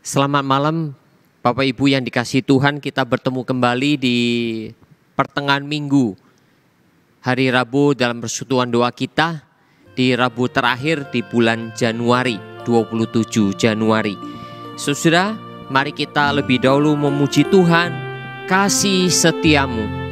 Selamat malam Bapak Ibu yang dikasihi Tuhan, kita bertemu kembali di pertengahan minggu, hari Rabu dalam persekutuan doa kita di Rabu terakhir di bulan Januari, 27 Januari. Saudara, mari kita lebih dahulu memuji Tuhan, kasih setiamu.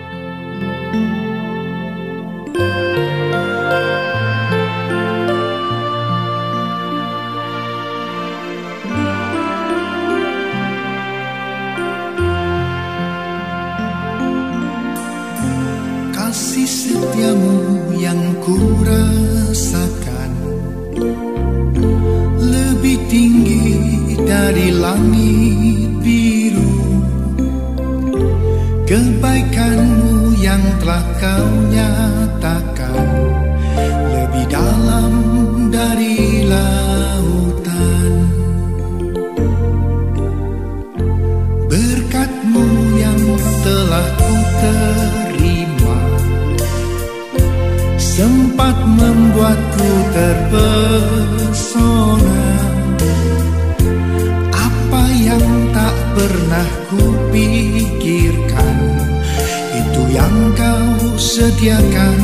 Kasih setiamu yang ku rasakan lebih tinggi dari langit biru. Kebaikanmu yang telah kau nyatakan lebih dalam dari lautan. Berkat-Mu yang telah ku terima sempat membuatku terpesona. Apa yang tak pernah kupikirkan, itu yang kau sediakan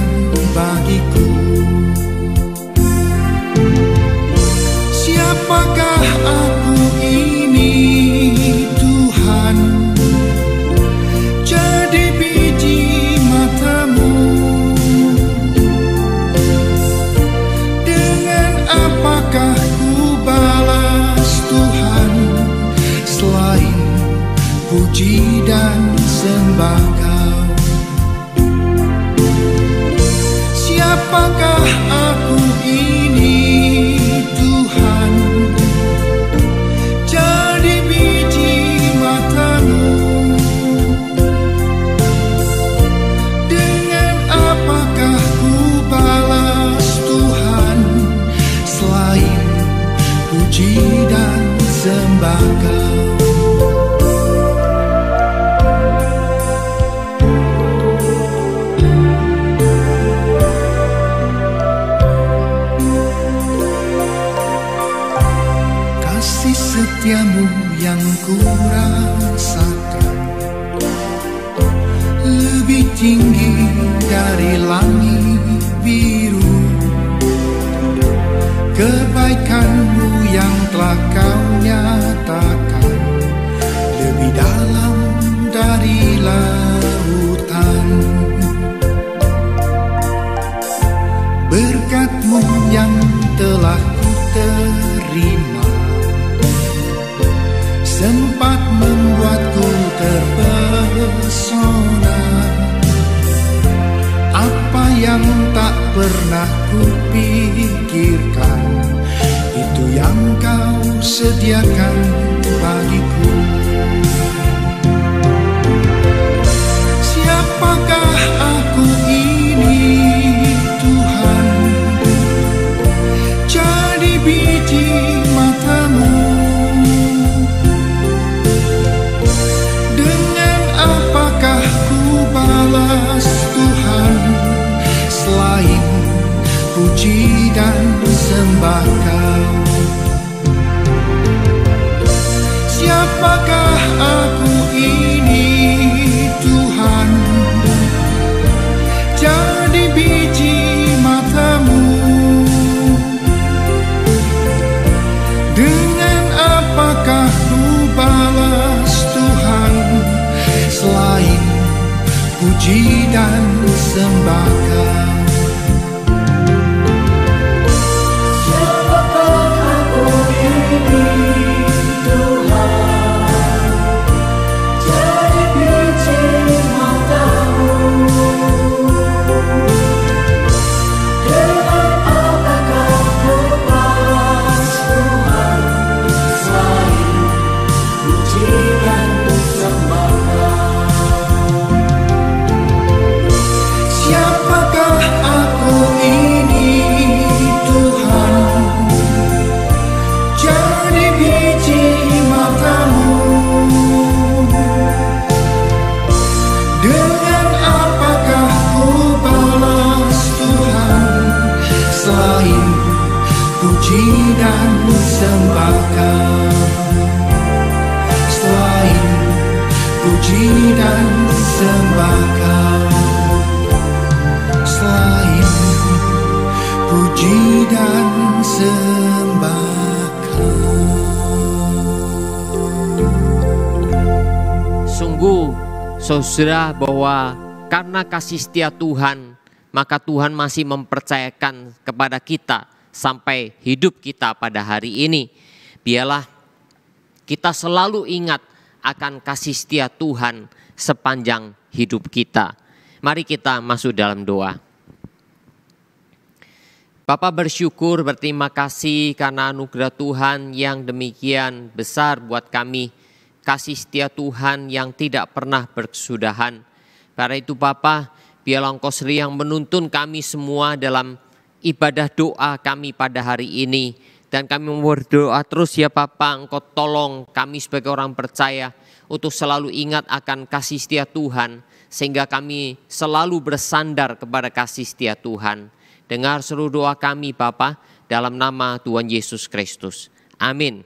bagiku. Siapakah aku ini Tuhan? Jadi biji mata-Mu. Apakah ku balas Tuhan selain puji dan sembah Kau? Siapakah aku ini Tuhan? Jadi biji mata-Mu. Dengan apakah ku balas Tuhan selain puji dan sembah Kau? Kasih setiamu yang ku rasakan lebih tinggi dari langit biru. Kebaikan-Mu yang telah Kau nyatakan lebih dalam dari lautan. Berkat-Mu yang telah ku terima sempat membuatku terpesona. Apa yang tak pernah kupikirkan, itu yang Kau sediakan bagiku. Siapakah aku ini Tuhan? Jadi biji mata-Mu. Dengan apakah ku balas Tuhan selain puji dan sembah Kau? Siapakah aku ini Tuhan? Jadi biji mata-Mu. Dengan apakah ku balas Tuhan selain puji dan sembah Kau? Siapa puji dan sembah Kau. Selain puji dan sembah Kau. Sungguh saudara bahwa karena kasih setia Tuhan, maka Tuhan masih mempercayakan kepada kita sampai hidup kita pada hari ini. Biarlah kita selalu ingat akan kasih setia Tuhan sepanjang hidup kita. Mari kita masuk dalam doa. Bapa, bersyukur, berterima kasih karena anugerah Tuhan yang demikian besar buat kami. Kasih setia Tuhan yang tidak pernah berkesudahan. Karena itu Bapa, biarlah Engkau sendiri yang menuntun kami semua dalam ibadah doa kami pada hari ini. Dan kami berdoa terus ya Bapa, Engkau tolong kami sebagai orang percaya untuk selalu ingat akan kasih setia Tuhan. Sehingga kami selalu bersandar kepada kasih setia Tuhan. Dengar seluruh doa kami Bapa, dalam nama Tuhan Yesus Kristus. Amin.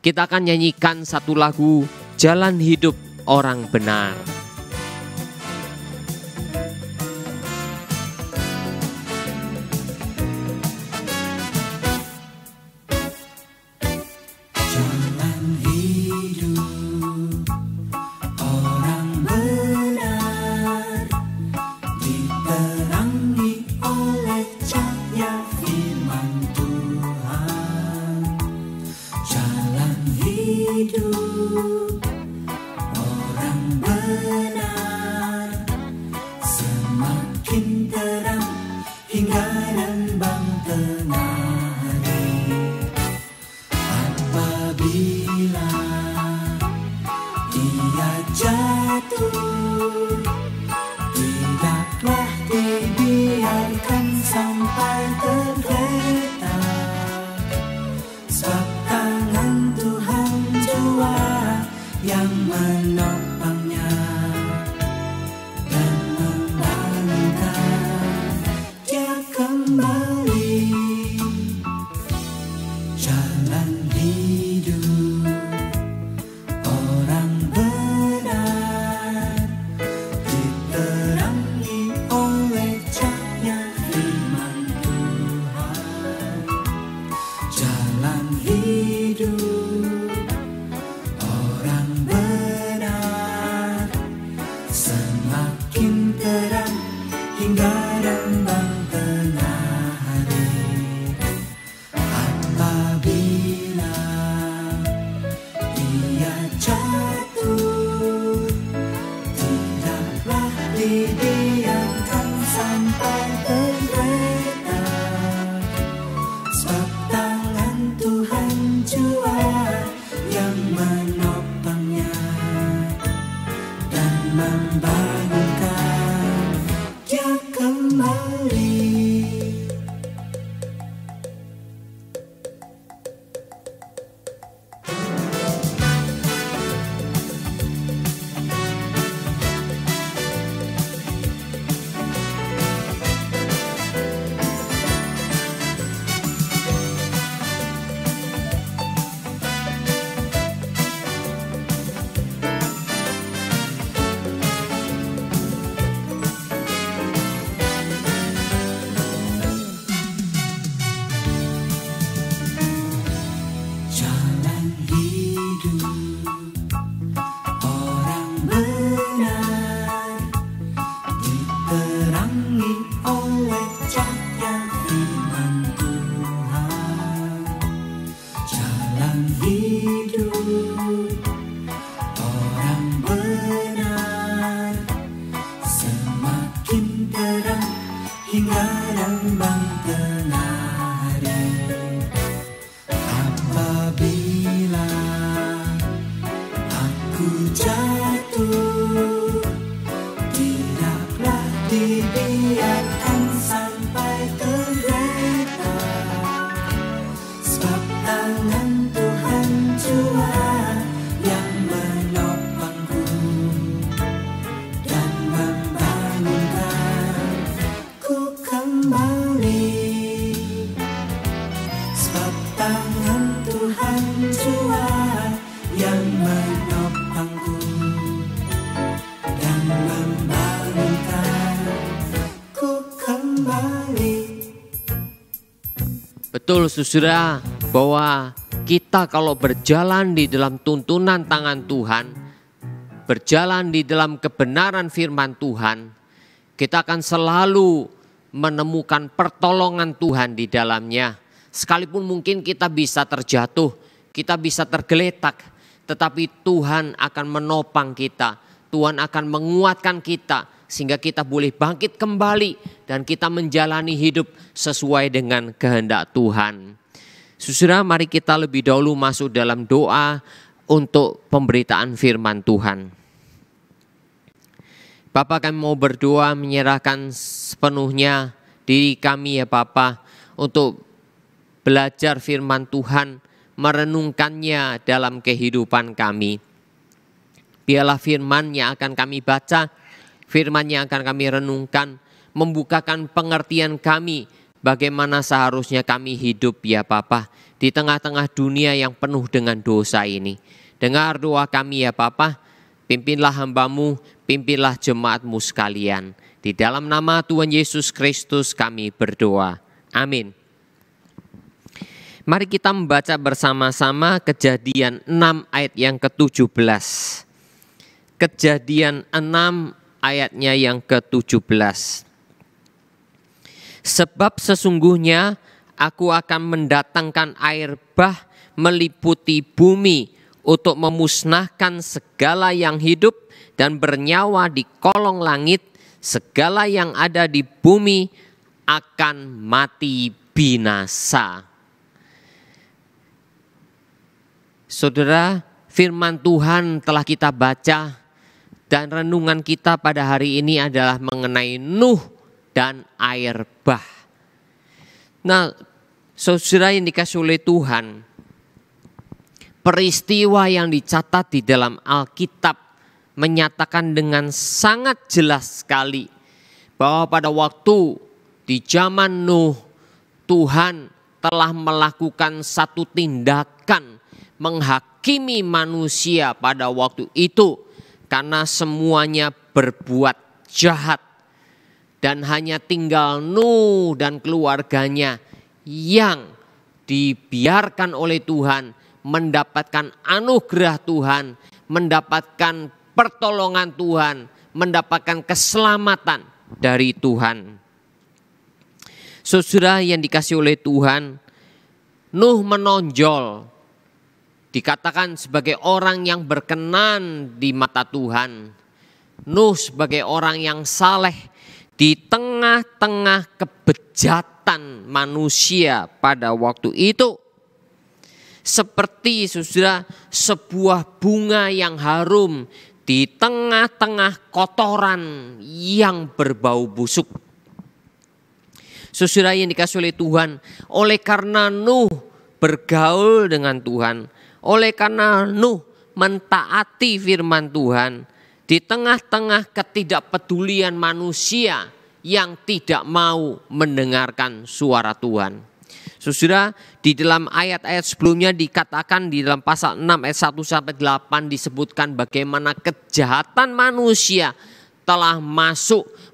Kita akan nyanyikan satu lagu, Jalan Hidup Orang Benar. Tangan Tuhan Betul saudara, bahwa kita kalau berjalan di dalam tuntunan tangan Tuhan, berjalan di dalam kebenaran firman Tuhan, kita akan selalu menemukan pertolongan Tuhan di dalamnya. Sekalipun mungkin kita bisa terjatuh, kita bisa tergeletak, tetapi Tuhan akan menopang kita, Tuhan akan menguatkan kita, sehingga kita boleh bangkit kembali dan kita menjalani hidup sesuai dengan kehendak Tuhan. Saudara, mari kita lebih dahulu masuk dalam doa untuk pemberitaan firman Tuhan. Bapa, kami mau berdoa menyerahkan sepenuhnya diri kami ya Bapa, untuk belajar firman Tuhan, merenungkannya dalam kehidupan kami. Biarlah firman yang akan kami baca, firman yang akan kami renungkan, membukakan pengertian kami bagaimana seharusnya kami hidup ya Bapa, di tengah-tengah dunia yang penuh dengan dosa ini. Dengar doa kami ya Bapa, pimpinlah hamba-Mu, pimpinlah jemaat-Mu sekalian. Di dalam nama Tuhan Yesus Kristus kami berdoa. Amin. Mari kita membaca bersama-sama Kejadian 6 ayat yang ke-17. Kejadian 6 ayatnya yang ke-17. Sebab sesungguhnya aku akan mendatangkan air bah meliputi bumi untuk memusnahkan segala yang hidup dan bernyawa di kolong langit. Segala yang ada di bumi akan mati binasa. Saudara, firman Tuhan telah kita baca dan renungan kita pada hari ini adalah mengenai Nuh dan air bah. Nah, saudara yang dikasihi oleh Tuhan, peristiwa yang dicatat di dalam Alkitab menyatakan dengan sangat jelas sekali bahwa pada waktu di zaman Nuh, Tuhan telah melakukan satu tindakan menghakimi manusia pada waktu itu, karena semuanya berbuat jahat dan hanya tinggal Nuh dan keluarganya yang dibiarkan oleh Tuhan mendapatkan anugerah Tuhan, mendapatkan pertolongan Tuhan, mendapatkan keselamatan dari Tuhan. Saudara yang dikasihi oleh Tuhan, Nuh menonjol, dikatakan sebagai orang yang berkenan di mata Tuhan. Nuh sebagai orang yang saleh di tengah-tengah kebejatan manusia pada waktu itu. Seperti saudara sebuah bunga yang harum di tengah-tengah kotoran yang berbau busuk. Saudara yang dikasihi oleh Tuhan, oleh karena Nuh bergaul dengan Tuhan, oleh karena Nuh mentaati firman Tuhan, di tengah-tengah ketidakpedulian manusia yang tidak mau mendengarkan suara Tuhan. Saudara, di dalam ayat-ayat sebelumnya dikatakan di dalam pasal 6 ayat 1-8 disebutkan bagaimana kejahatan manusia telah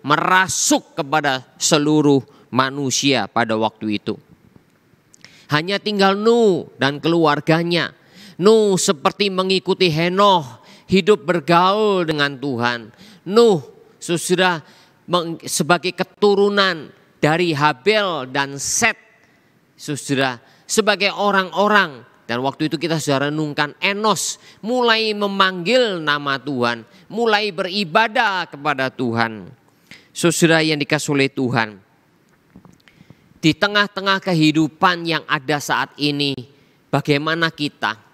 merasuk kepada seluruh manusia pada waktu itu. Hanya tinggal Nuh dan keluarganya. Nuh seperti mengikuti Henoh, hidup bergaul dengan Tuhan. Nuh, saudara, sebagai keturunan dari Habel dan Set, saudara, sebagai orang-orang, dan waktu itu kita sudah renungkan Enos mulai memanggil nama Tuhan, mulai beribadah kepada Tuhan. Saudara yang dikasihi oleh Tuhan, di tengah-tengah kehidupan yang ada saat ini, bagaimana kita?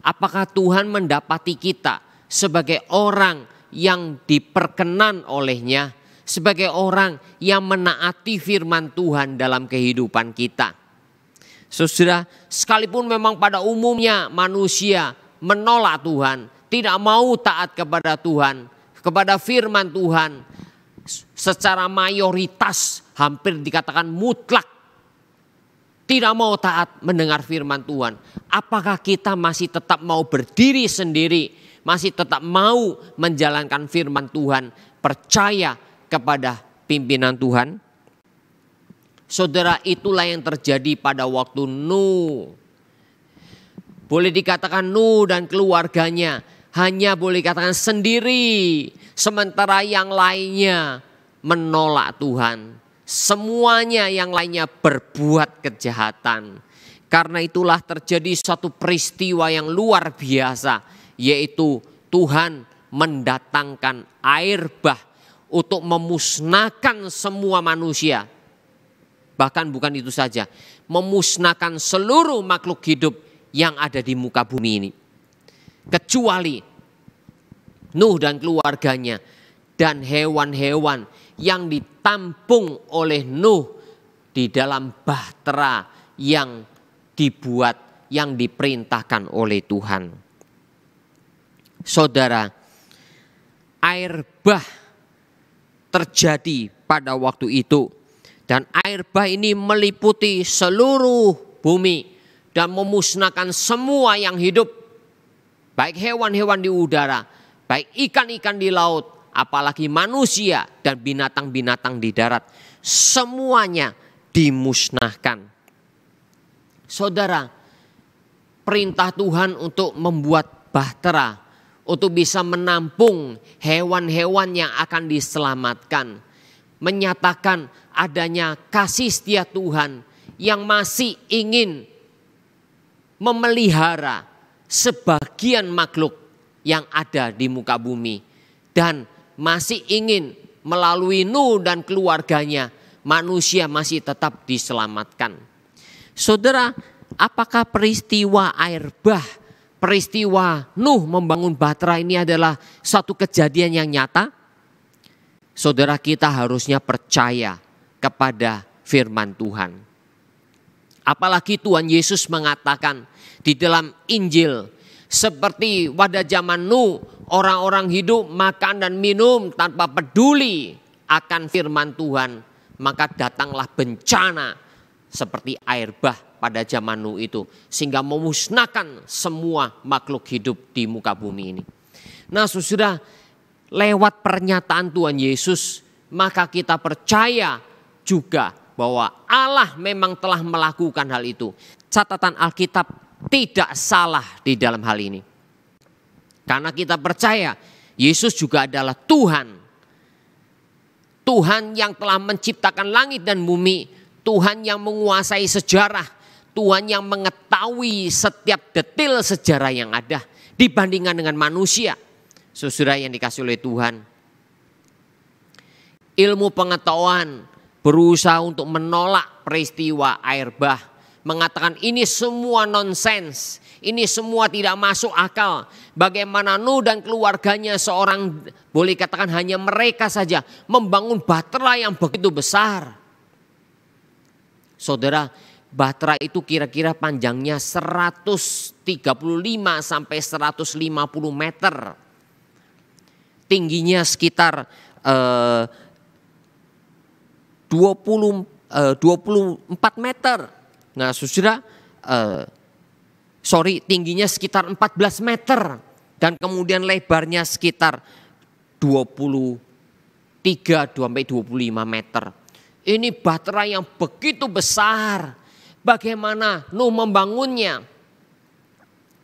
Apakah Tuhan mendapati kita sebagai orang yang diperkenan olehnya, sebagai orang yang menaati firman Tuhan dalam kehidupan kita? Saudara, sekalipun memang pada umumnya manusia menolak Tuhan, tidak mau taat kepada Tuhan, kepada firman Tuhan, secara mayoritas hampir dikatakan mutlak tidak mau taat mendengar firman Tuhan. Apakah kita masih tetap mau berdiri sendiri, masih tetap mau menjalankan firman Tuhan, percaya kepada pimpinan Tuhan? Saudara, itulah yang terjadi pada waktu Nuh. Boleh dikatakan Nuh dan keluarganya hanya boleh dikatakan sendiri. Sementara yang lainnya menolak Tuhan. Semuanya yang lainnya berbuat kejahatan. Karena itulah terjadi suatu peristiwa yang luar biasa. Yaitu Tuhan mendatangkan air bah untuk memusnahkan semua manusia. Bahkan bukan itu saja, memusnahkan seluruh makhluk hidup yang ada di muka bumi ini. Kecuali Nuh dan keluarganya dan hewan-hewan yang ditampung oleh Nuh di dalam bahtera yang dibuat, yang diperintahkan oleh Tuhan. Saudara, air bah terjadi pada waktu itu. Dan air bah ini meliputi seluruh bumi dan memusnahkan semua yang hidup. Baik hewan-hewan di udara, baik ikan-ikan di laut, apalagi manusia dan binatang-binatang di darat. Semuanya dimusnahkan. Saudara, perintah Tuhan untuk membuat bahtera, untuk bisa menampung hewan-hewan yang akan diselamatkan. Menyatakan adanya kasih setia Tuhan yang masih ingin memelihara sebagian makhluk yang ada di muka bumi. Dan masih ingin melalui Nuh dan keluarganya manusia masih tetap diselamatkan. Saudara, apakah peristiwa air bah, peristiwa Nuh membangun bahtera ini adalah satu kejadian yang nyata? Saudara, kita harusnya percaya kepada firman Tuhan. Apalagi Tuhan Yesus mengatakan di dalam Injil, seperti pada zaman Nuh, orang-orang hidup makan dan minum tanpa peduli akan firman Tuhan. Maka datanglah bencana seperti air bah pada zaman Nuh itu. Sehingga memusnahkan semua makhluk hidup di muka bumi ini. Nah saudara, lewat pernyataan Tuhan Yesus, maka kita percaya juga bahwa Allah memang telah melakukan hal itu. Catatan Alkitab tidak salah di dalam hal ini. Karena kita percaya Yesus juga adalah Tuhan. Tuhan yang telah menciptakan langit dan bumi. Tuhan yang menguasai sejarah. Tuhan yang mengetahui setiap detail sejarah yang ada dibandingkan dengan manusia. Saudara yang dikasih oleh Tuhan, ilmu pengetahuan berusaha untuk menolak peristiwa air bah. Mengatakan ini semua nonsens, ini semua tidak masuk akal. Bagaimana Nuh dan keluarganya seorang, boleh katakan hanya mereka saja, membangun bahtera yang begitu besar. Saudara, bahtera itu kira-kira panjangnya 135 sampai 150 meter. Tingginya sekitar 24 meter. Nah saudara, tingginya sekitar 14 meter. Dan kemudian lebarnya sekitar 23 sampai 25 meter. Ini bahtera yang begitu besar. Bagaimana Nuh membangunnya?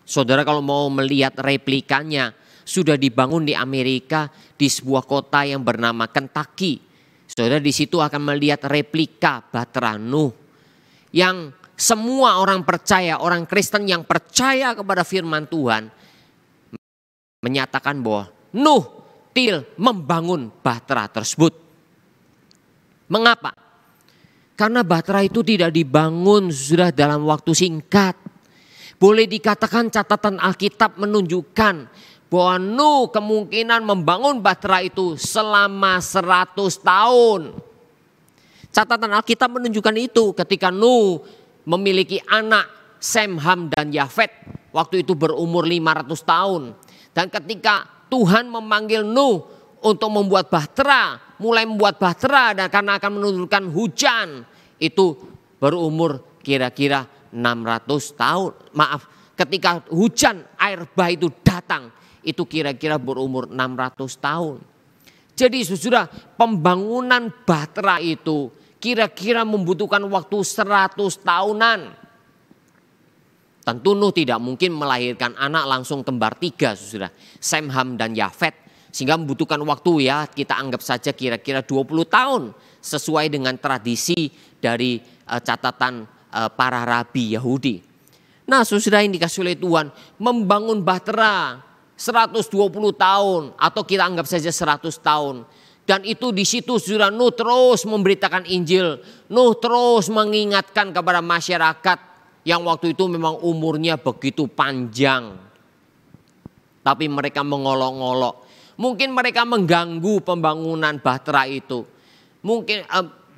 Saudara, kalau mau melihat replikanya, sudah dibangun di Amerika di sebuah kota yang bernama Kentucky. Saudara, di situ akan melihat replika bahtera Nuh. Yang semua orang percaya, orang Kristen yang percaya kepada firman Tuhan menyatakan bahwa Nuh membangun bahtera tersebut. Mengapa? Karena bahtera itu tidak dibangun sudah dalam waktu singkat. Boleh dikatakan catatan Alkitab menunjukkan bahwa Nuh kemungkinan membangun bahtera itu selama 100 tahun. Catatan Alkitab menunjukkan itu ketika Nuh memiliki anak Sem, Ham dan Yafet. Waktu itu berumur 500 tahun. Dan ketika Tuhan memanggil Nuh untuk membuat bahtera, mulai membuat bahtera dan karena akan menurunkan hujan, itu berumur kira-kira 600 tahun. Maaf, ketika hujan air bah itu datang, itu kira-kira berumur 600 tahun. Jadi saudara, pembangunan bahtera itu kira-kira membutuhkan waktu 100 tahunan. Tentu Nuh tidak mungkin melahirkan anak langsung kembar 3, saudara. Sem, Ham, dan Yafet. Sehingga membutuhkan waktu ya, kita anggap saja kira-kira 20 tahun. Sesuai dengan tradisi dari catatan para rabi Yahudi. Nah, saudara yang dikasih oleh Tuhan, membangun bahtera 120 tahun atau kita anggap saja 100 tahun. Dan itu di situ saudara, Nuh terus memberitakan Injil. Nuh terus mengingatkan kepada masyarakat yang waktu itu memang umurnya begitu panjang. Tapi mereka mengolok-olok. Mungkin mereka mengganggu pembangunan bahtera itu.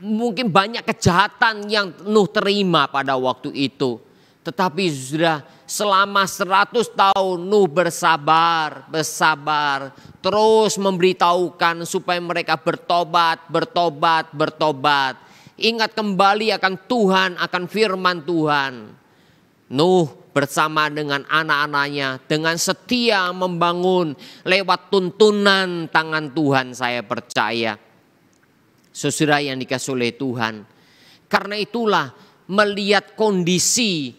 Mungkin banyak kejahatan yang Nuh terima pada waktu itu. Tetapi sudah selama 100 tahun Nuh bersabar. Terus memberitahukan supaya mereka bertobat. Ingat kembali akan Tuhan, akan firman Tuhan. Nuh bersama dengan anak-anaknya dengan setia membangun lewat tuntunan tangan Tuhan, saya percaya. Saudara yang dikasih oleh Tuhan. Karena itulah melihat kondisi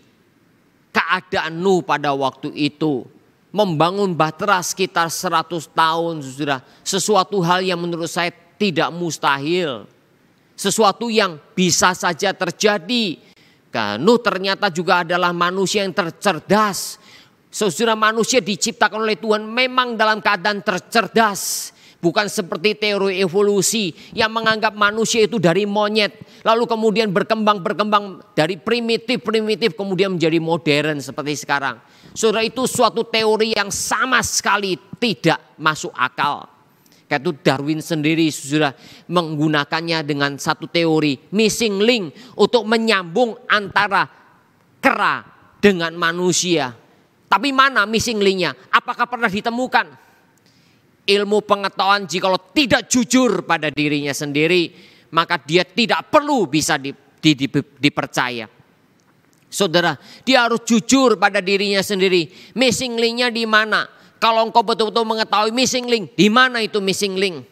keadaan Nuh pada waktu itu. Membangun bahtera sekitar 100 tahun, saudara. Sesuatu hal yang menurut saya tidak mustahil. Sesuatu yang bisa saja terjadi. Nuh ternyata juga adalah manusia yang tercerdas. Saudara, manusia diciptakan oleh Tuhan memang dalam keadaan tercerdas. Bukan seperti teori evolusi yang menganggap manusia itu dari monyet. Lalu kemudian berkembang dari primitif kemudian menjadi modern seperti sekarang. Saudara, itu suatu teori yang sama sekali tidak masuk akal. Kayak itu Darwin sendiri saudara menggunakannya dengan satu teori missing link untuk menyambung antara kera dengan manusia. Tapi mana missing linknya? Apakah pernah ditemukan? Ilmu pengetahuan jikalau tidak jujur pada dirinya sendiri, maka dia tidak perlu bisa dipercaya. Saudara, dia harus jujur pada dirinya sendiri. Missing linknya di mana? Kalau engkau betul-betul mengetahui missing link, di mana itu missing link?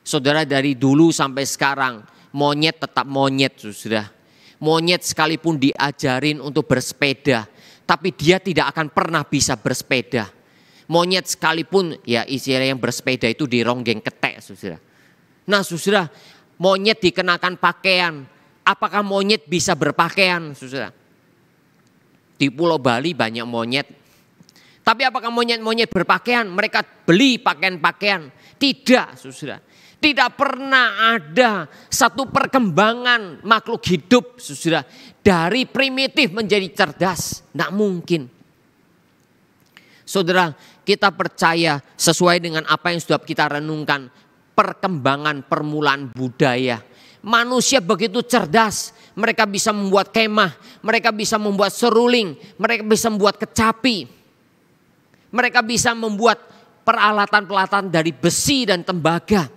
Saudara, dari dulu sampai sekarang, monyet tetap monyet, saudara. Monyet sekalipun diajarin untuk bersepeda, tapi dia tidak akan pernah bisa bersepeda. Monyet sekalipun ya istilah yang bersepeda itu dironggeng ketek, saudara. Nah, saudara, monyet dikenakan pakaian. Apakah monyet bisa berpakaian, saudara? Di Pulau Bali banyak monyet. Tapi apakah monyet-monyet berpakaian? Mereka beli pakaian-pakaian. Tidak, saudara. Tidak pernah ada satu perkembangan makhluk hidup, saudara. Dari primitif menjadi cerdas. Tidak mungkin. Saudara, kita percaya sesuai dengan apa yang sudah kita renungkan. Perkembangan permulaan budaya. Manusia begitu cerdas. Mereka bisa membuat kemah. Mereka bisa membuat seruling. Mereka bisa membuat kecapi. Mereka bisa membuat peralatan-peralatan dari besi dan tembaga.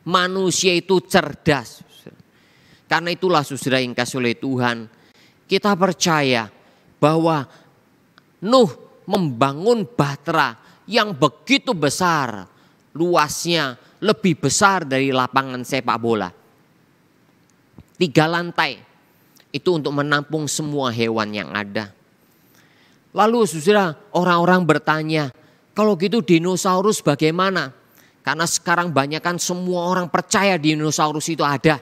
Manusia itu cerdas. Karena itulah saudara yang dikasihi oleh Tuhan. Kita percaya bahwa Nuh membangun bahtera yang begitu besar. Luasnya lebih besar dari lapangan sepak bola. 3 lantai. Itu untuk menampung semua hewan yang ada. Lalu saudara, orang-orang bertanya, kalau gitu dinosaurus bagaimana? Karena sekarang banyakkan semua orang percaya dinosaurus itu ada.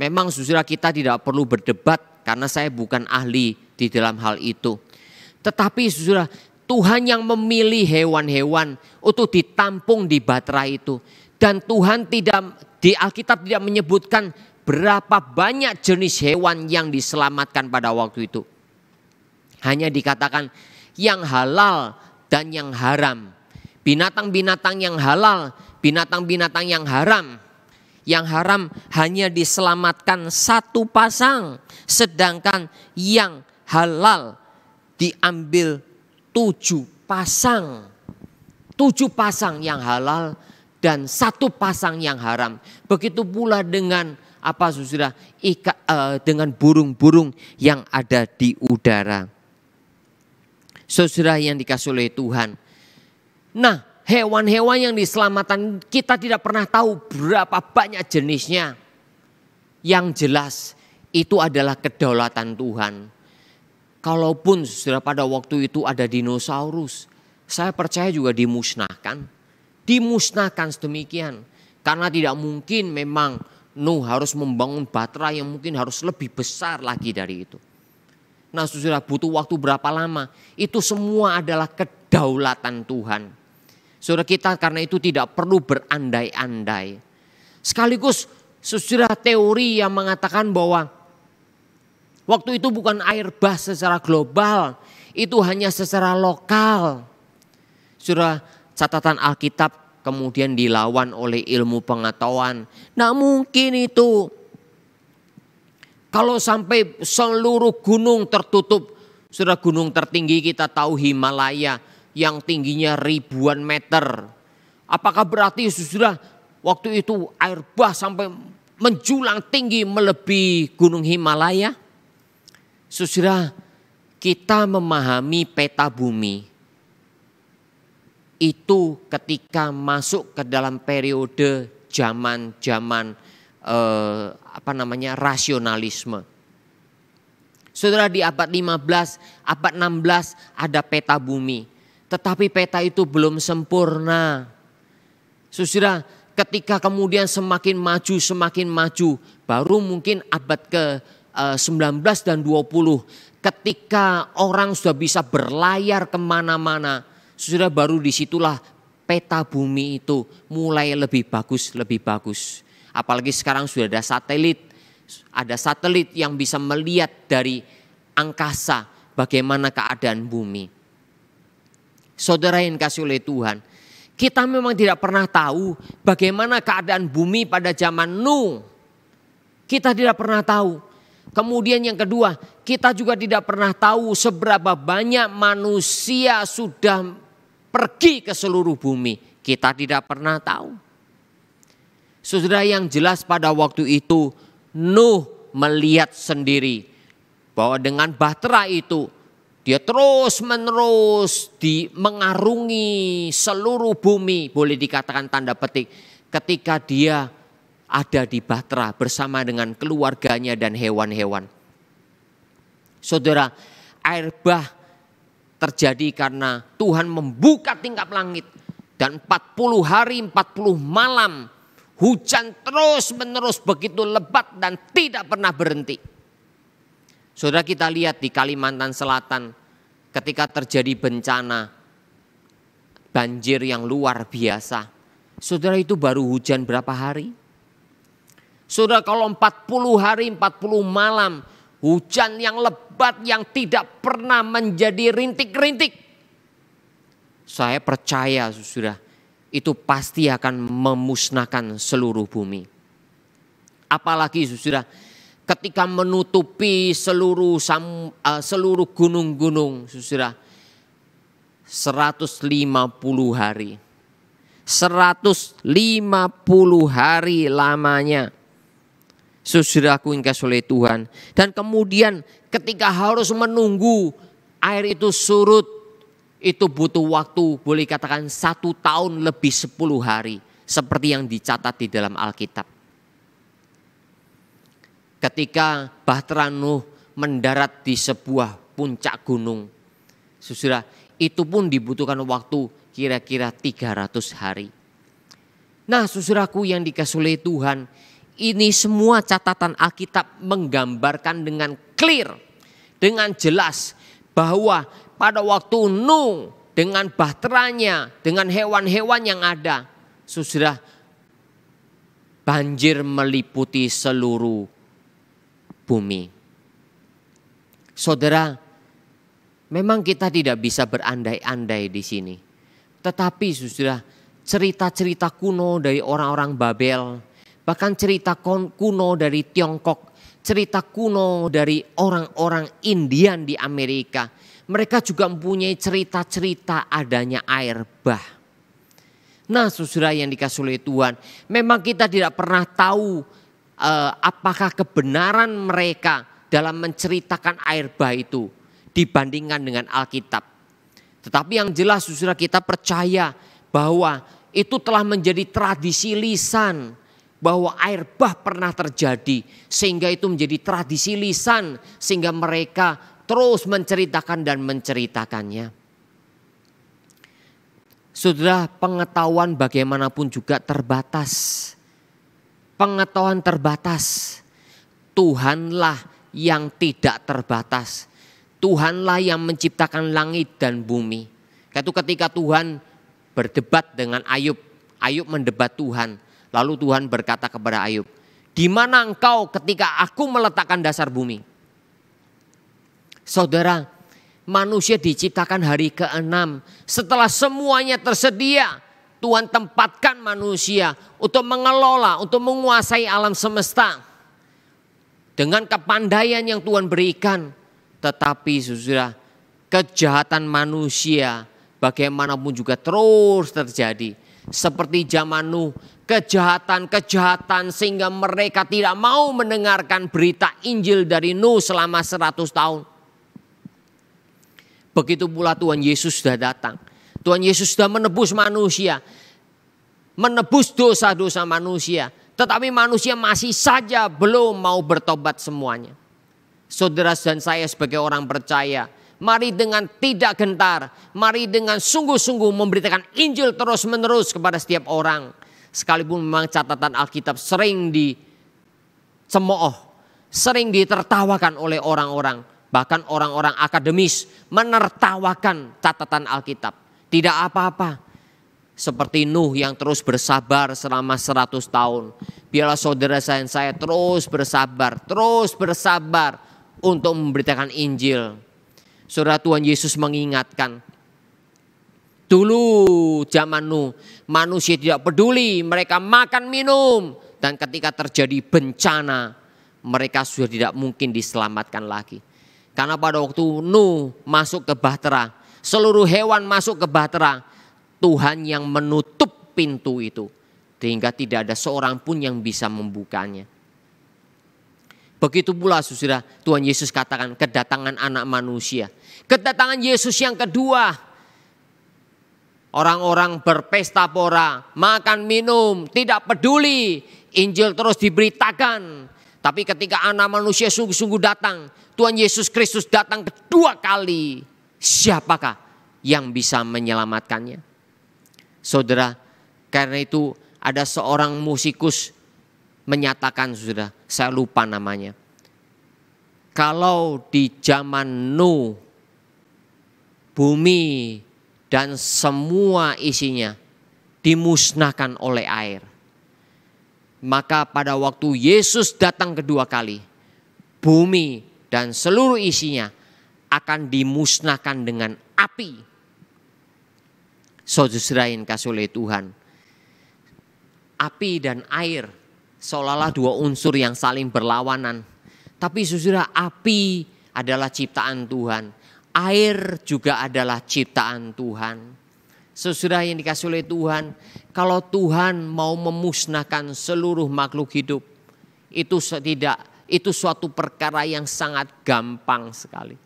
Memang saudara, kita tidak perlu berdebat karena saya bukan ahli di dalam hal itu. Tetapi saudara, Tuhan yang memilih hewan-hewan untuk ditampung di bahtera itu. Dan Tuhan tidak, di Alkitab tidak menyebutkan berapa banyak jenis hewan yang diselamatkan pada waktu itu. Hanya dikatakan yang halal dan yang haram. Binatang-binatang yang halal, binatang-binatang yang haram. Yang haram hanya diselamatkan 1 pasang. Sedangkan yang halal diambil 7 pasang. 7 pasang yang halal dan 1 pasang yang haram. Begitu pula dengan saudara? Dengan burung-burung yang ada di udara. Saudara yang dikasihi oleh Tuhan. Nah, hewan-hewan yang diselamatkan kita tidak pernah tahu berapa banyak jenisnya. Yang jelas itu adalah kedaulatan Tuhan. Kalaupun saudara pada waktu itu ada dinosaurus, saya percaya juga dimusnahkan. Dimusnahkan sedemikian. Karena tidak mungkin memang Nuh harus membangun batra yang mungkin harus lebih besar lagi dari itu. Nah saudara, butuh waktu berapa lama? Itu semua adalah kedaulatan Tuhan. Saudara, kita karena itu tidak perlu berandai-andai. Sekaligus saudara, teori yang mengatakan bahwa waktu itu bukan air bah secara global, itu hanya secara lokal. Saudara, catatan Alkitab kemudian dilawan oleh ilmu pengetahuan. Nah mungkin itu kalau sampai seluruh gunung tertutup. Saudara, gunung tertinggi kita tahu Himalaya yang tingginya ribuan meter. Apakah berarti saudara waktu itu air bah sampai menjulang tinggi melebihi gunung Himalaya? Saudara, kita memahami peta bumi itu ketika masuk ke dalam periode zaman rasionalisme. Saudara, di abad 15, abad 16 ada peta bumi. Tetapi peta itu belum sempurna. Saudara, ketika kemudian semakin maju, baru mungkin abad ke-19 dan 20. Ketika orang sudah bisa berlayar kemana-mana, saudara, baru disitulah peta bumi itu mulai lebih bagus. Apalagi sekarang sudah ada satelit yang bisa melihat dari angkasa bagaimana keadaan bumi. Saudara yang kasih oleh Tuhan, kita memang tidak pernah tahu bagaimana keadaan bumi pada zaman Nuh. Kita tidak pernah tahu. Kemudian yang kedua, kita juga tidak pernah tahu seberapa banyak manusia sudah pergi ke seluruh bumi. Kita tidak pernah tahu. Saudara, yang jelas pada waktu itu Nuh melihat sendiri bahwa dengan bahtera itu dia terus menerus mengarungi seluruh bumi, boleh dikatakan tanda petik, ketika dia ada di bahtera bersama dengan keluarganya dan hewan-hewan. Saudara, air bah terjadi karena Tuhan membuka tingkap langit dan 40 hari 40 malam hujan terus menerus begitu lebat dan tidak pernah berhenti. Saudara, kita lihat di Kalimantan Selatan ketika terjadi bencana banjir yang luar biasa. Saudara, itu baru hujan berapa hari? Saudara, kalau 40 hari 40 malam hujan yang lebat yang tidak pernah menjadi rintik-rintik. Saya percaya saudara, itu pasti akan memusnahkan seluruh bumi. Apalagi saudara, ketika menutupi seluruh gunung-gunung, saudara, 150 hari. 150 hari lamanya. Saudaraku yang kasih oleh Tuhan. Dan kemudian ketika harus menunggu air itu surut, itu butuh waktu, boleh katakan 1 tahun lebih 10 hari. Seperti yang dicatat di dalam Alkitab. Ketika bahtera Nuh mendarat di sebuah puncak gunung, saudara, itu pun dibutuhkan waktu kira-kira 300 hari. Nah saudaraku yang dikasihi oleh Tuhan, ini semua catatan Alkitab menggambarkan dengan clear, dengan jelas bahwa pada waktu Nuh dengan bahteranya, dengan hewan-hewan yang ada, saudara, banjir meliputi seluruh bumi. Saudara, memang kita tidak bisa berandai-andai di sini. Tetapi saudara, cerita-cerita kuno dari orang-orang Babel, bahkan cerita kuno dari Tiongkok, cerita kuno dari orang-orang Indian di Amerika, mereka juga mempunyai cerita-cerita adanya air bah. Nah saudara yang dikasihi oleh Tuhan, memang kita tidak pernah tahu apakah kebenaran mereka dalam menceritakan air bah itu dibandingkan dengan Alkitab. Tetapi yang jelas saudara, kita percaya bahwa itu telah menjadi tradisi lisan, bahwa air bah pernah terjadi, sehingga itu menjadi tradisi lisan, sehingga mereka terus menceritakan dan menceritakannya. Saudara, pengetahuan bagaimanapun juga terbatas. Pengetahuan terbatas. Tuhanlah yang tidak terbatas. Tuhanlah yang menciptakan langit dan bumi. Itu ketika Tuhan berdebat dengan Ayub. Ayub mendebat Tuhan. Lalu Tuhan berkata kepada Ayub, "Di mana engkau ketika aku meletakkan dasar bumi?" Saudara, manusia diciptakan hari ke-6. Setelah semuanya tersedia, Tuhan tempatkan manusia untuk mengelola, untuk menguasai alam semesta. Dengan kepandaian yang Tuhan berikan. Tetapi saudara, kejahatan manusia bagaimanapun juga terus terjadi. Seperti zaman Nuh, kejahatan-kejahatan sehingga mereka tidak mau mendengarkan berita Injil dari Nuh selama 100 tahun. Begitu pula Tuhan Yesus sudah datang. Tuhan Yesus sudah menebus manusia. Menebus dosa-dosa manusia. Tetapi manusia masih saja belum mau bertobat semuanya. Saudara dan saya sebagai orang percaya, mari dengan tidak gentar, mari dengan sungguh-sungguh memberitakan Injil terus-menerus kepada setiap orang. Sekalipun memang catatan Alkitab sering dicemooh, sering ditertawakan oleh orang-orang. Bahkan orang-orang akademis menertawakan catatan Alkitab. Tidak apa-apa. Seperti Nuh yang terus bersabar selama 100 tahun. Biarlah saudara saya terus bersabar untuk memberitakan Injil. Saudara, Tuhan Yesus mengingatkan. Dulu zaman Nuh, manusia tidak peduli, mereka makan minum. Dan ketika terjadi bencana, mereka sudah tidak mungkin diselamatkan lagi. Karena pada waktu Nuh masuk ke bahtera, seluruh hewan masuk ke bahtera, Tuhan yang menutup pintu itu. Sehingga tidak ada seorang pun yang bisa membukanya. Begitu pula saudara, Tuhan Yesus katakan kedatangan anak manusia. Kedatangan Yesus yang kedua. Orang-orang berpesta pora, makan minum, tidak peduli. Injil terus diberitakan. Tapi ketika anak manusia sungguh-sungguh datang, Tuhan Yesus Kristus datang kedua kali. Siapakah yang bisa menyelamatkannya? Saudara, karena itu ada seorang musikus menyatakan, saudara, saya lupa namanya. Kalau di zaman Nuh, bumi dan semua isinya dimusnahkan oleh air. Maka pada waktu Yesus datang kedua kali, bumi dan seluruh isinya akan dimusnahkan dengan api. Saudara yang kasih oleh Tuhan, api dan air seolah-olah dua unsur yang saling berlawanan. Tapi saudara, api adalah ciptaan Tuhan, air juga adalah ciptaan Tuhan. Saudara yang dikasih oleh Tuhan, kalau Tuhan mau memusnahkan seluruh makhluk hidup, itu suatu perkara yang sangat gampang sekali.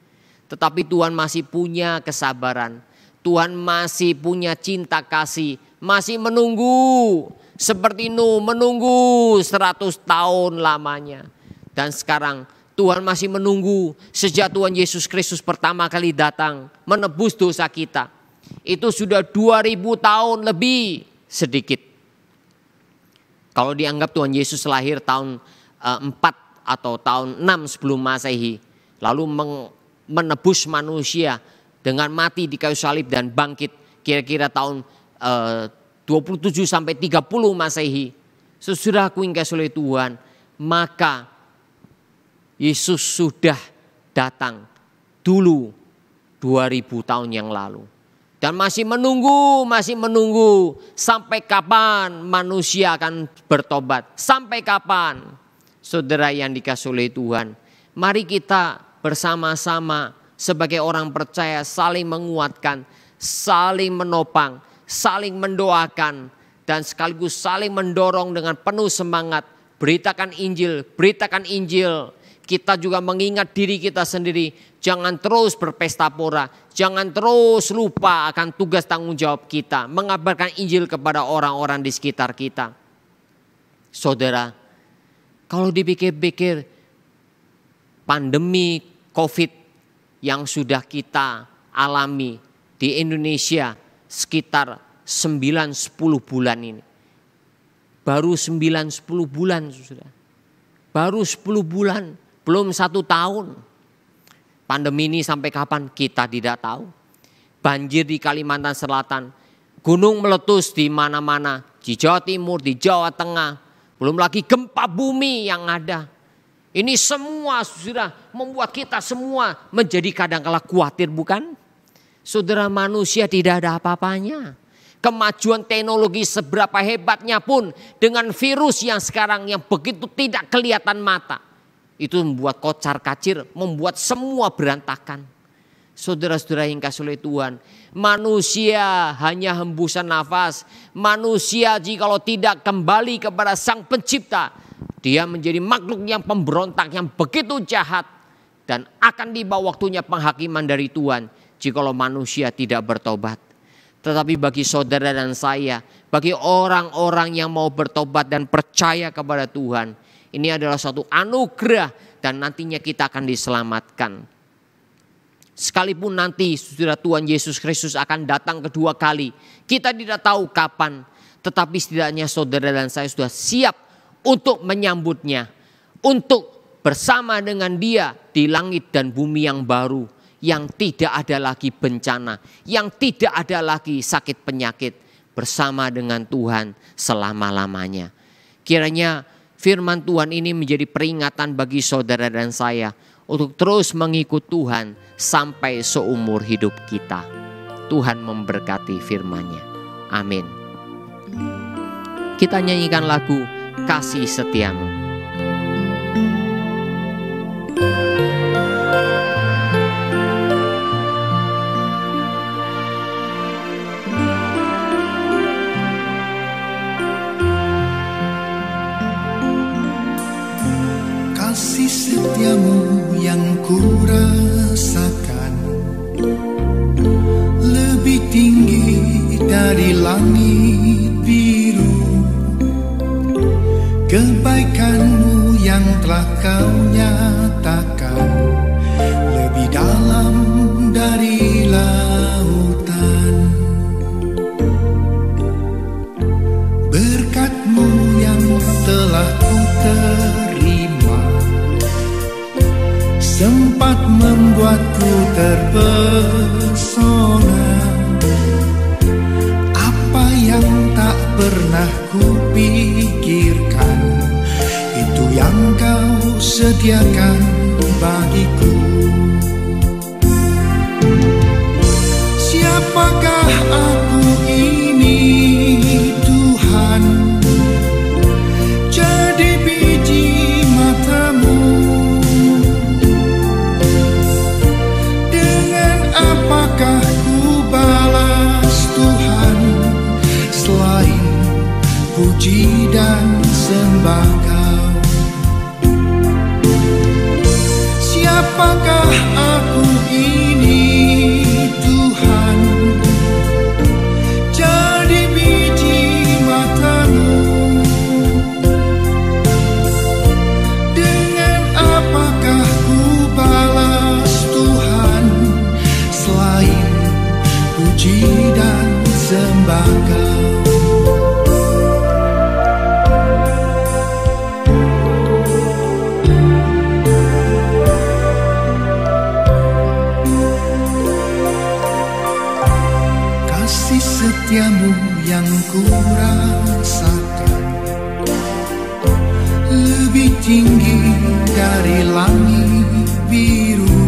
Tetapi Tuhan masih punya kesabaran. Tuhan masih punya cinta kasih, masih menunggu. Seperti Nuh menunggu 100 tahun lamanya. Dan sekarang Tuhan masih menunggu sejak Tuhan Yesus Kristus pertama kali datang menebus dosa kita. Itu sudah 2000 tahun lebih sedikit. Kalau dianggap Tuhan Yesus lahir tahun 4 atau tahun 6 sebelum Masehi. Lalu menebus manusia dengan mati di kayu salib dan bangkit kira-kira tahun 27 sampai 30 Masehi. Saudaraku yang dikasihi oleh Tuhan, maka Yesus sudah datang dulu 2000 tahun yang lalu. Dan masih menunggu sampai kapan manusia akan bertobat. Sampai kapan? Saudara yang dikasihi oleh Tuhan, mari kita bersama-sama sebagai orang percaya saling menguatkan, saling menopang, saling mendoakan, dan sekaligus saling mendorong dengan penuh semangat. Beritakan Injil, beritakan Injil. kita juga mengingat diri kita sendiri. Jangan terus berpesta pora. Jangan terus lupa akan tugas tanggung jawab kita. Mengabarkan Injil kepada orang-orang di sekitar kita. Saudara, kalau dipikir-pikir pandemi COVID yang sudah kita alami di Indonesia sekitar 9-10 bulan ini. Baru 9-10 bulan sudah. Baru 10 bulan, belum 1 tahun. Pandemi ini sampai kapan kita tidak tahu. Banjir di Kalimantan Selatan, gunung meletus di mana-mana, di Jawa Timur, di Jawa Tengah. Belum lagi gempa bumi yang ada. Ini semua sudah membuat kita semua menjadi kadang-kala khawatir, bukan? Saudara, manusia tidak ada apa-apanya. Kemajuan teknologi seberapa hebatnya pun dengan virus yang sekarang yang begitu tidak kelihatan mata. Itu membuat kocar kacir, membuat semua berantakan. Saudara-saudara yang kasih oleh Tuhan, manusia hanya hembusan nafas. Manusia jikalau tidak kembali kepada Sang Pencipta, dia menjadi makhluk yang pemberontak, yang begitu jahat. Dan akan dibawa waktunya penghakiman dari Tuhan jikalau manusia tidak bertobat. Tetapi bagi saudara dan saya, bagi orang-orang yang mau bertobat dan percaya kepada Tuhan, ini adalah suatu anugerah dan nantinya kita akan diselamatkan. Sekalipun nanti saudara Tuhan Yesus Kristus akan datang kedua kali, kita tidak tahu kapan, tetapi setidaknya saudara dan saya sudah siap untuk menyambutnya, untuk bersama dengan Dia di langit dan bumi yang baru. Yang tidak ada lagi bencana, yang tidak ada lagi sakit penyakit, bersama dengan Tuhan selama-lamanya. Kiranya firman Tuhan ini menjadi peringatan bagi saudara dan saya untuk terus mengikut Tuhan sampai seumur hidup kita. Tuhan memberkati firman-Nya. Amin. Kita nyanyikan lagu Kasih Setiamu. Kasih setiamu yang ku rasakan lebih tinggi dari langit biru. Kebaikanmu yang telah kau nyatakan lebih dalam dari lautan. Berkat-Mu yang telah ku terima sempat membuatku terpesona. Apa yang tak pernah kupikirkan, itu yang Kau sediakan bagiku. Siapakah aku ini Tuhan? Jadi biji mata-Mu. Apakah ku balas Tuhan selain puji dan sembah Kau? Siapakah aku ini Tuhan? Jadi biji mata-Mu. Dengan apakah ku balas Tuhan selain puji dan sembah Kau? Kasih setiamu yang ku rasakan lebih tinggi dari langit biru.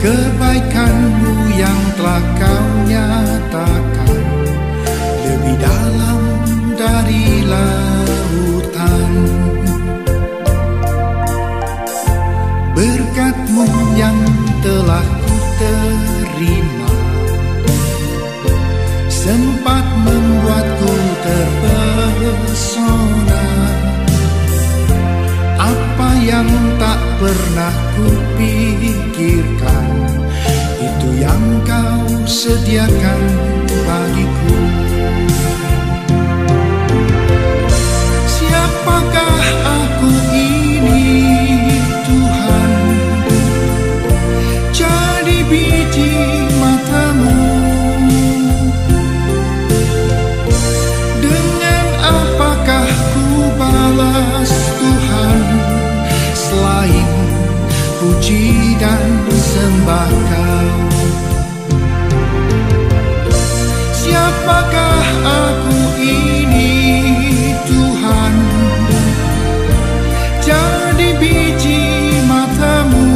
Kebaikan-Mu yang telah Kau nyatakan lebih dalam dari lautan. Berkat-Mu yang telah ku terima sempat membuatku terpesona. Apa sediakan bagiku. Siapakah aku ini, Tuhan? Jadi biji matamu. Dengan apakah ku balas, Tuhan, selain puji dan sembah Kau? Siapakah aku ini, Tuhan? Jadi biji matamu.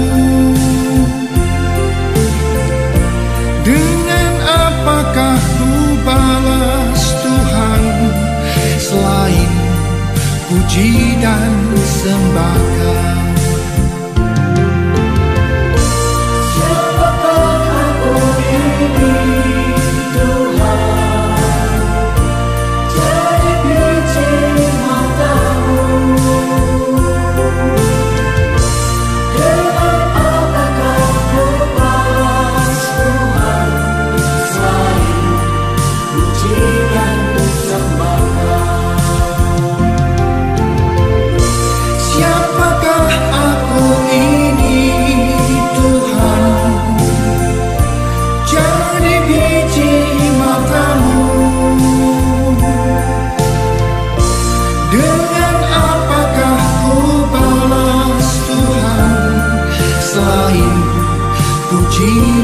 Dengan apakah ku balas, Tuhan, selain puji dan sembah Kau?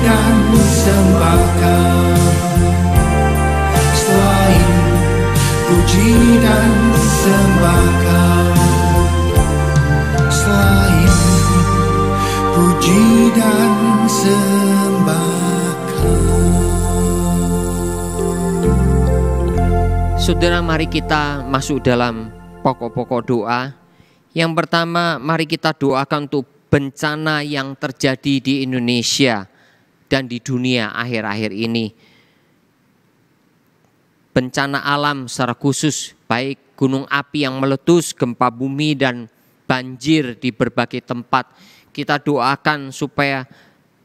Dan sembah Kau, selain puji dan sembah Kau, selain puji dan sembah Kau. Saudara, mari kita masuk dalam pokok-pokok doa. Yang pertama, mari kita doakan untuk bencana yang terjadi di Indonesia dan di dunia akhir-akhir ini. Bencana alam secara khusus, baik gunung api yang meletus, gempa bumi, dan banjir di berbagai tempat. Kita doakan supaya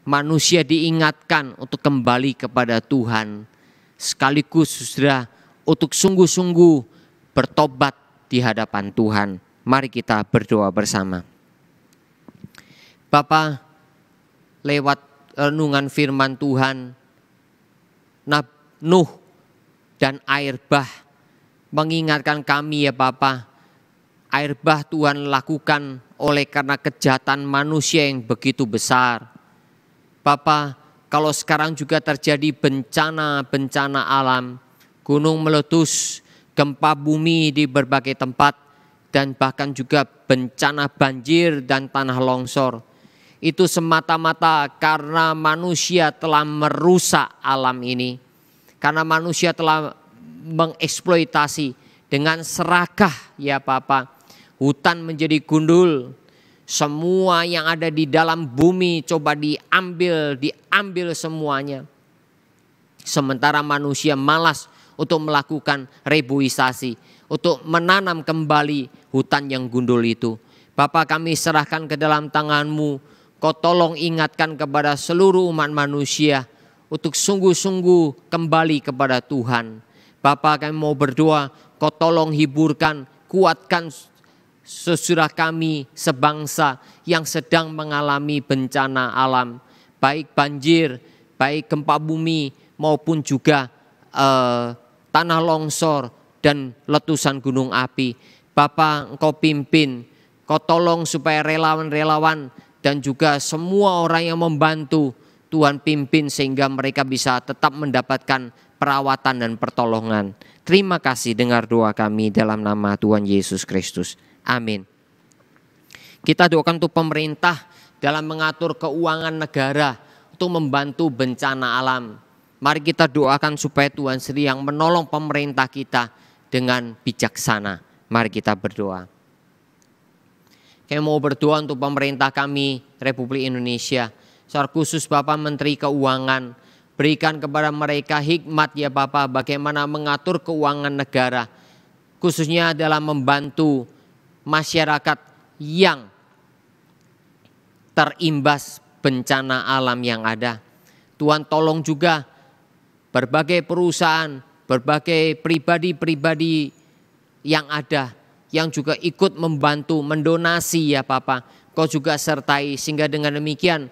manusia diingatkan untuk kembali kepada Tuhan. Sekaligus saudara, untuk sungguh-sungguh bertobat di hadapan Tuhan. Mari kita berdoa bersama. Bapa, lewat renungan firman Tuhan, Nuh dan air bah mengingatkan kami ya Bapa, air bah Tuhan lakukan oleh karena kejahatan manusia yang begitu besar. Bapa, kalau sekarang juga terjadi bencana-bencana alam, gunung meletus, gempa bumi di berbagai tempat, dan bahkan juga bencana banjir dan tanah longsor. Itu semata-mata karena manusia telah merusak alam ini. Karena manusia telah mengeksploitasi dengan serakah ya Bapa. Hutan menjadi gundul. Semua yang ada di dalam bumi coba diambil semuanya. Sementara manusia malas untuk melakukan reboisasi, untuk menanam kembali hutan yang gundul itu. Bapa, kami serahkan ke dalam tangan-Mu. Kau tolong ingatkan kepada seluruh umat manusia untuk sungguh-sungguh kembali kepada Tuhan. Bapa, kami mau berdoa, Kau tolong hiburkan, kuatkan saudara kami sebangsa yang sedang mengalami bencana alam. Baik banjir, baik gempa bumi maupun juga tanah longsor dan letusan gunung api. Bapa, Engkau pimpin, Kau tolong supaya relawan-relawan dan juga semua orang yang membantu Tuhan pimpin sehingga mereka bisa tetap mendapatkan perawatan dan pertolongan. Terima kasih, dengar doa kami dalam nama Tuhan Yesus Kristus. Amin. Kita doakan untuk pemerintah dalam mengatur keuangan negara untuk membantu bencana alam. Mari kita doakan supaya Tuhan sendiri yang menolong pemerintah kita dengan bijaksana. Mari kita berdoa. Kami mau berdoa untuk pemerintah kami, Republik Indonesia. Secara khusus Bapak Menteri Keuangan, berikan kepada mereka hikmat ya Bapak, bagaimana mengatur keuangan negara. Khususnya dalam membantu masyarakat yang terimbas bencana alam yang ada. Tuhan tolong juga berbagai perusahaan, berbagai pribadi-pribadi yang ada, yang juga ikut membantu, mendonasi ya Bapa. Kau juga sertai sehingga dengan demikian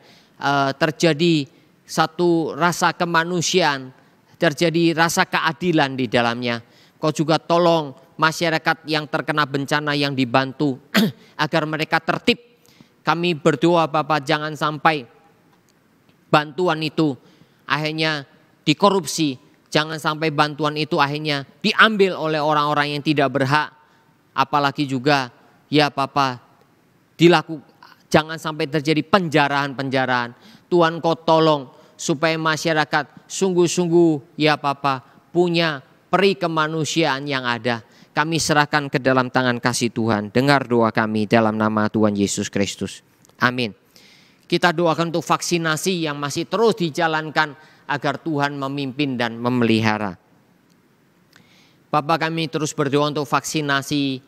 terjadi satu rasa kemanusiaan, terjadi rasa keadilan di dalamnya. Kau juga tolong masyarakat yang terkena bencana yang dibantu agar mereka tertib. Kami berdoa Bapak, jangan sampai bantuan itu akhirnya dikorupsi. Jangan sampai bantuan itu akhirnya diambil oleh orang-orang yang tidak berhak. Apalagi juga ya Bapak, jangan sampai terjadi penjarahan-penjarahan. Tuhan Kau tolong supaya masyarakat sungguh-sungguh ya Bapak punya peri kemanusiaan yang ada. Kami serahkan ke dalam tangan kasih Tuhan. Dengar doa kami dalam nama Tuhan Yesus Kristus. Amin. Kita doakan untuk vaksinasi yang masih terus dijalankan agar Tuhan memimpin dan memelihara. Bapak, kami terus berdoa untuk vaksinasi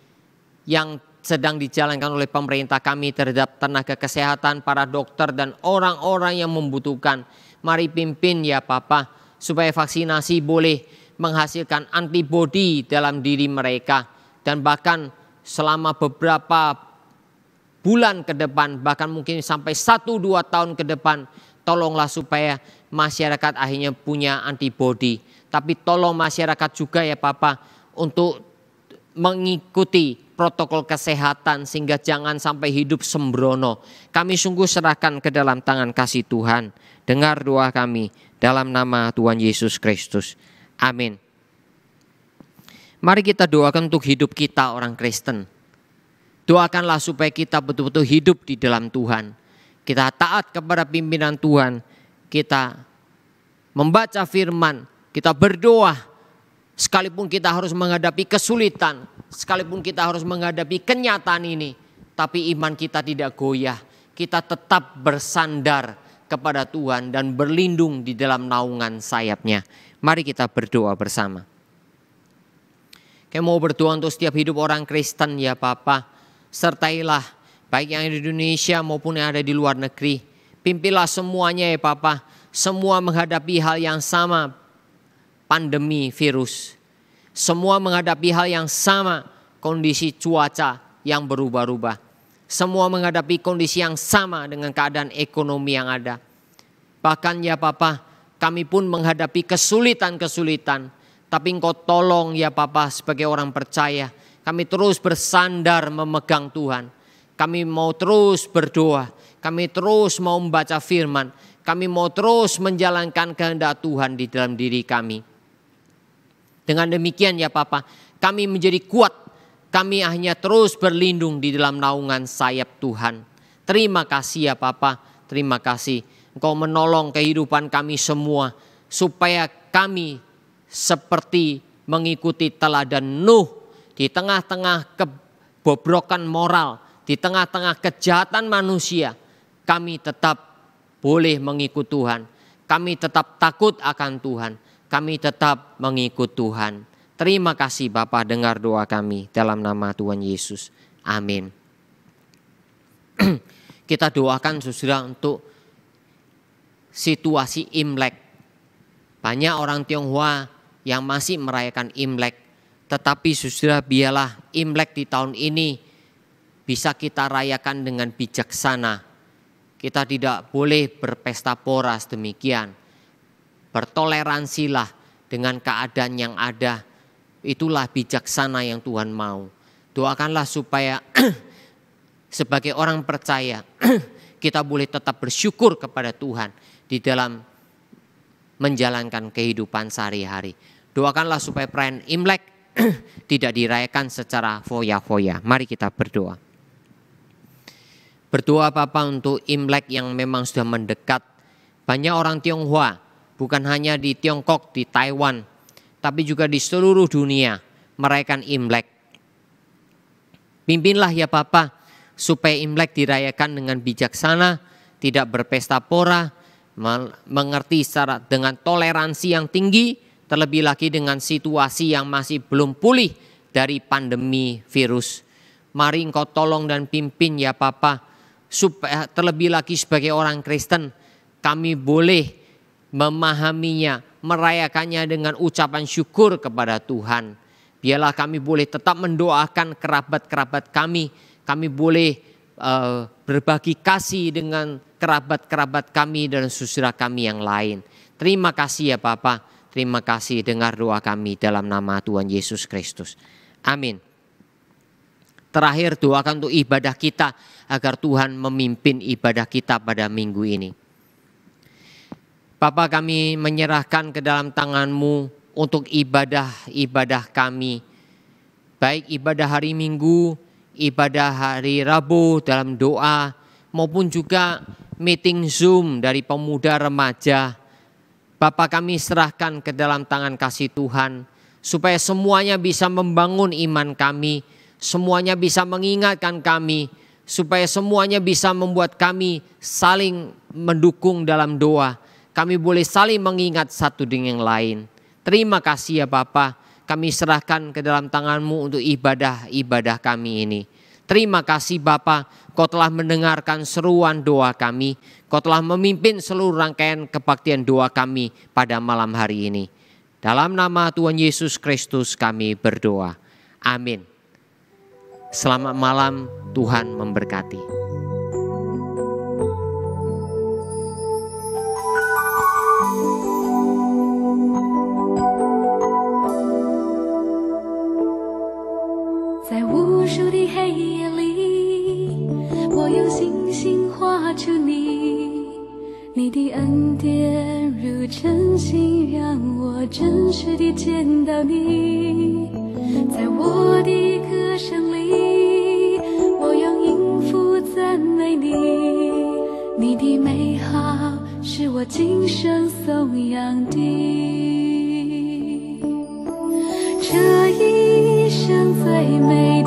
yang sedang dijalankan oleh pemerintah kami terhadap tenaga kesehatan, para dokter dan orang-orang yang membutuhkan. Mari pimpin ya Bapak, supaya vaksinasi boleh menghasilkan antibodi dalam diri mereka. Dan bahkan selama beberapa bulan ke depan, bahkan mungkin sampai 1-2 tahun ke depan, tolonglah supaya masyarakat akhirnya punya antibodi. Tapi tolong masyarakat juga ya Bapak untuk mengikuti protokol kesehatan sehingga jangan sampai hidup sembrono. Kami sungguh serahkan ke dalam tangan kasih Tuhan. Dengar doa kami dalam nama Tuhan Yesus Kristus. Amin. Mari kita doakan untuk hidup kita orang Kristen. Doakanlah supaya kita betul-betul hidup di dalam Tuhan. Kita taat kepada pimpinan Tuhan. Kita membaca firman. Kita berdoa. Sekalipun kita harus menghadapi kesulitan. Sekalipun kita harus menghadapi kenyataan ini. Tapi iman kita tidak goyah. Kita tetap bersandar kepada Tuhan dan berlindung di dalam naungan sayapnya. Mari kita berdoa bersama. Kami mau berdoa untuk setiap hidup orang Kristen ya Bapa. Sertailah baik yang ada di Indonesia maupun yang ada di luar negeri. Pimpinlah semuanya ya Bapa. Semua menghadapi hal yang sama, pandemi virus. Semua menghadapi hal yang sama, kondisi cuaca yang berubah-ubah. Semua menghadapi kondisi yang sama dengan keadaan ekonomi yang ada. Bahkan ya Bapa, kami pun menghadapi kesulitan-kesulitan. Tapi Engkau tolong ya Bapa sebagai orang percaya. Kami terus bersandar memegang Tuhan. Kami mau terus berdoa. Kami terus mau membaca firman. Kami mau terus menjalankan kehendak Tuhan di dalam diri kami. Dengan demikian ya Bapa, kami menjadi kuat. Kami hanya terus berlindung di dalam naungan sayap Tuhan. Terima kasih ya Bapa, terima kasih. Engkau menolong kehidupan kami semua. Supaya kami seperti mengikuti teladan Nuh. Di tengah-tengah kebobrokan moral, di tengah-tengah kejahatan manusia, kami tetap boleh mengikut Tuhan. Kami tetap takut akan Tuhan. Kami tetap mengikut Tuhan. Terima kasih Bapa, dengar doa kami dalam nama Tuhan Yesus. Amin. Kita doakan saudara untuk situasi Imlek. Banyak orang Tionghoa yang masih merayakan Imlek. Tetapi saudara, biarlah Imlek di tahun ini bisa kita rayakan dengan bijaksana. Kita tidak boleh berpesta pora demikian. Bertoleransilah dengan keadaan yang ada. Itulah bijaksana yang Tuhan mau. Doakanlah supaya sebagai orang percaya kita boleh tetap bersyukur kepada Tuhan di dalam menjalankan kehidupan sehari-hari. Doakanlah supaya perayaan Imlek tidak dirayakan secara foya-foya. Mari kita berdoa. Berdoa Bapa untuk Imlek yang memang sudah mendekat. Banyak orang Tionghoa, bukan hanya di Tiongkok, di Taiwan, tapi juga di seluruh dunia merayakan Imlek. Pimpinlah ya Bapa supaya Imlek dirayakan dengan bijaksana, tidak berpesta pora, mengerti secara dengan toleransi yang tinggi, terlebih lagi dengan situasi yang masih belum pulih dari pandemi virus. Mari Engkau tolong dan pimpin ya Bapa, supaya terlebih lagi sebagai orang Kristen kami boleh memahaminya, merayakannya dengan ucapan syukur kepada Tuhan. Biarlah kami boleh tetap mendoakan kerabat-kerabat kami. Kami boleh berbagi kasih dengan kerabat-kerabat kami dan saudara kami yang lain. Terima kasih ya Bapa. Terima kasih, dengar doa kami dalam nama Tuhan Yesus Kristus. Amin. Terakhir, doakan untuk ibadah kita agar Tuhan memimpin ibadah kita pada minggu ini. Bapa, kami menyerahkan ke dalam tangan-Mu untuk ibadah kami. Baik ibadah hari Minggu, ibadah hari Rabu dalam doa, maupun juga meeting Zoom dari pemuda remaja. Bapa, kami serahkan ke dalam tangan kasih Tuhan, supaya semuanya bisa membangun iman kami, semuanya bisa mengingatkan kami, supaya semuanya bisa membuat kami saling mendukung dalam doa. Kami boleh saling mengingat satu dengan yang lain. Terima kasih ya Bapa, kami serahkan ke dalam tangan-Mu untuk ibadah kami ini. Terima kasih Bapa, Kau telah mendengarkan seruan doa kami. Kau telah memimpin seluruh rangkaian kebaktian doa kami pada malam hari ini. Dalam nama Tuhan Yesus Kristus kami berdoa. Amin. Selamat malam, Tuhan memberkati.你的恩典如晨星，让我真实地见到你。在我的歌声里，我用音符赞美你。你的美好是我今生颂扬的。这一生最美